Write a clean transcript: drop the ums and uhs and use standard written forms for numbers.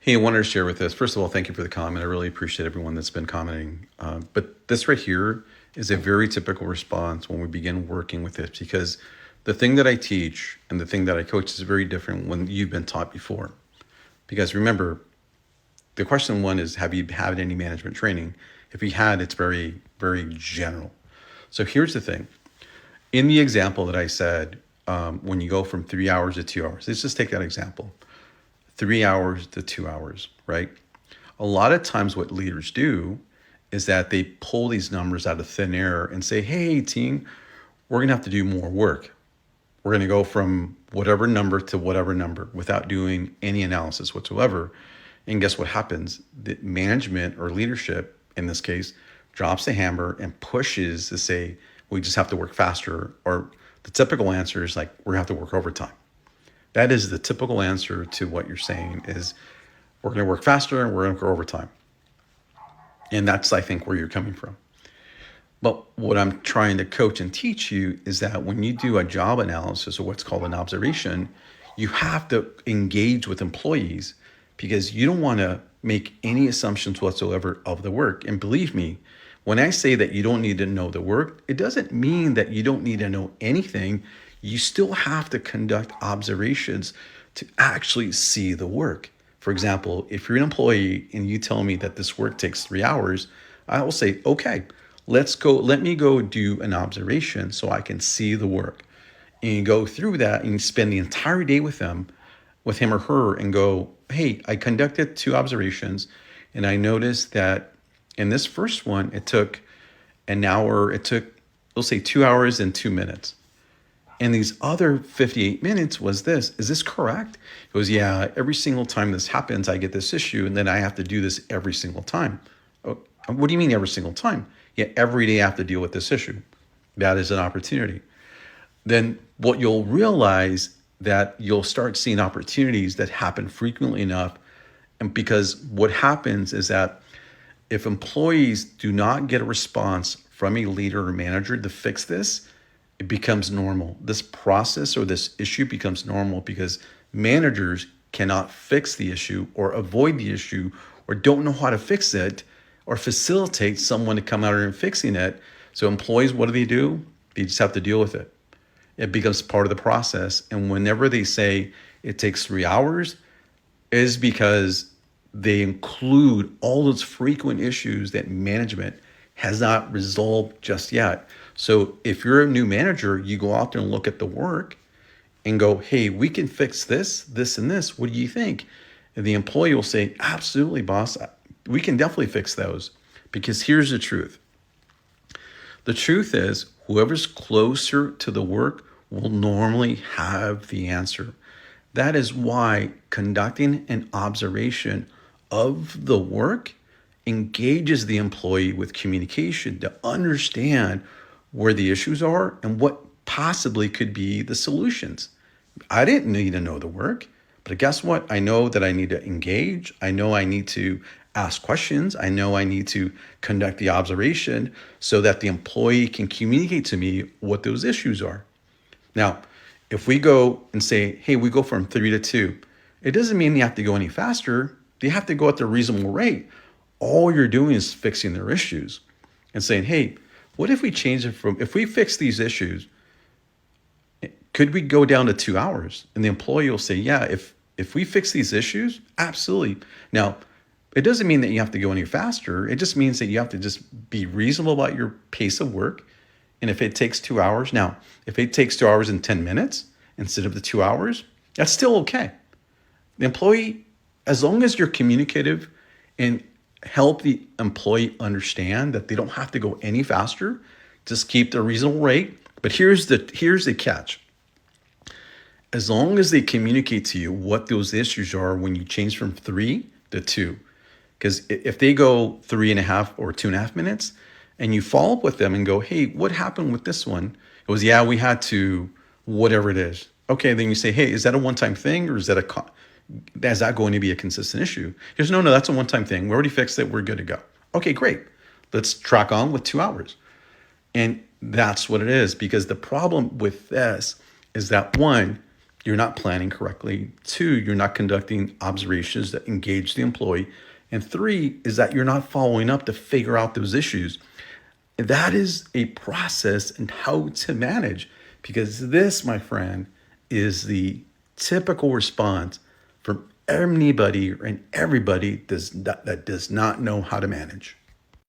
Hey, I wanted to share with this. First of all, thank you for the comment. I really appreciate everyone that's been commenting. But this right here is a very typical response when we begin working with this because the thing that I teach and the thing that I coach is very different when you've been taught before. Because remember, the question one is, have you had any management training? If you had, it's very, very general. So here's the thing. In the example that I said, when you go from 3 hours to 2 hours, let's just take that example. 3 hours to 2 hours, right? A lot of times, what leaders do is that they pull these numbers out of thin air and say, hey, team, we're going to have to do more work. We're going to go from whatever number to whatever number without doing any analysis whatsoever. And guess what happens? The management or leadership, in this case, drops the hammer and pushes to say, we just have to work faster. Or the typical answer is like, we're going to have to work overtime. That is the typical answer to what you're saying is we're going to work faster and we're going to go overtime. And that's, I think, where you're coming from. But what I'm trying to coach and teach you is that when you do a job analysis or what's called an observation, you have to engage with employees because you don't want to make any assumptions whatsoever of the work. And believe me, when I say that you don't need to know the work, it doesn't mean that you don't need to know anything. You still have to conduct observations to actually see the work. For example, if you're an employee and you tell me that this work takes 3 hours, I will say, okay, let me go do an observation so I can see the work. And you go through that and you spend the entire day with him or her and go, hey, I conducted 2 observations and I noticed that in this first one, it took an hour, let's say 2 hours and 2 minutes. And these other 58 minutes was this. Is this correct? It goes, yeah, every single time this happens, I get this issue, and then I have to do this every single time. Oh, what do you mean every single time? Yeah, every day I have to deal with this issue. That is an opportunity. Then what you'll realize that you'll start seeing opportunities that happen frequently enough. And because what happens is that if employees do not get a response from a leader or manager to fix this, it becomes normal. This process or this issue becomes normal because managers cannot fix the issue or avoid the issue or don't know how to fix it or facilitate someone to come out and fixing it. So employees, what do? They just have to deal with it. It becomes part of the process. And whenever they say it takes 3 hours, is because they include all those frequent issues that management has not resolved just yet. So if you're a new manager, you go out there and look at the work and go, hey, we can fix this, this, and this. What do you think? And the employee will say, absolutely, boss. We can definitely fix those. Because here's the truth. The truth is, whoever's closer to the work will normally have the answer. That is why conducting an observation of the work engages the employee with communication to understand where the issues are and what possibly could be the solutions. I didn't need to know the work, but guess what? I know that I need to engage. I know I need to ask questions. I know I need to conduct the observation so that the employee can communicate to me what those issues are. Now, if we go and say, hey, we go from 3 to 2, it doesn't mean you have to go any faster. You have to go at the reasonable rate. All you're doing is fixing their issues and saying, hey, what if we change it if we fix these issues, could we go down to 2 hours? And the employee will say, yeah, if we fix these issues, absolutely. Now, it doesn't mean that you have to go any faster. It just means that you have to just be reasonable about your pace of work. And if it takes 2 hours, now, if it takes 2 hours and 10 minutes instead of the 2 hours, that's still okay. The employee, as long as you're communicative and help the employee understand that they don't have to go any faster, just keep the reasonable rate. But here's the catch. As long as they communicate to you what those issues are when you change from 3 to 2, because if they go 3.5 or 2.5 minutes and you follow up with them and go, hey, what happened with this one? It was, yeah, we had to, whatever it is. Okay, then you say, hey, is that a one-time thing or is that going to be a consistent issue? He goes, no, that's a one-time thing. We already fixed it. We're good to go. Okay, great. Let's track on with 2 hours. And that's what it is, because the problem with this is that, one, you're not planning correctly. 2, you're not conducting observations that engage the employee. And 3 is that you're not following up to figure out those issues. That is a process and how to manage, because this, my friend, is the typical response from anybody and everybody that does not know how to manage.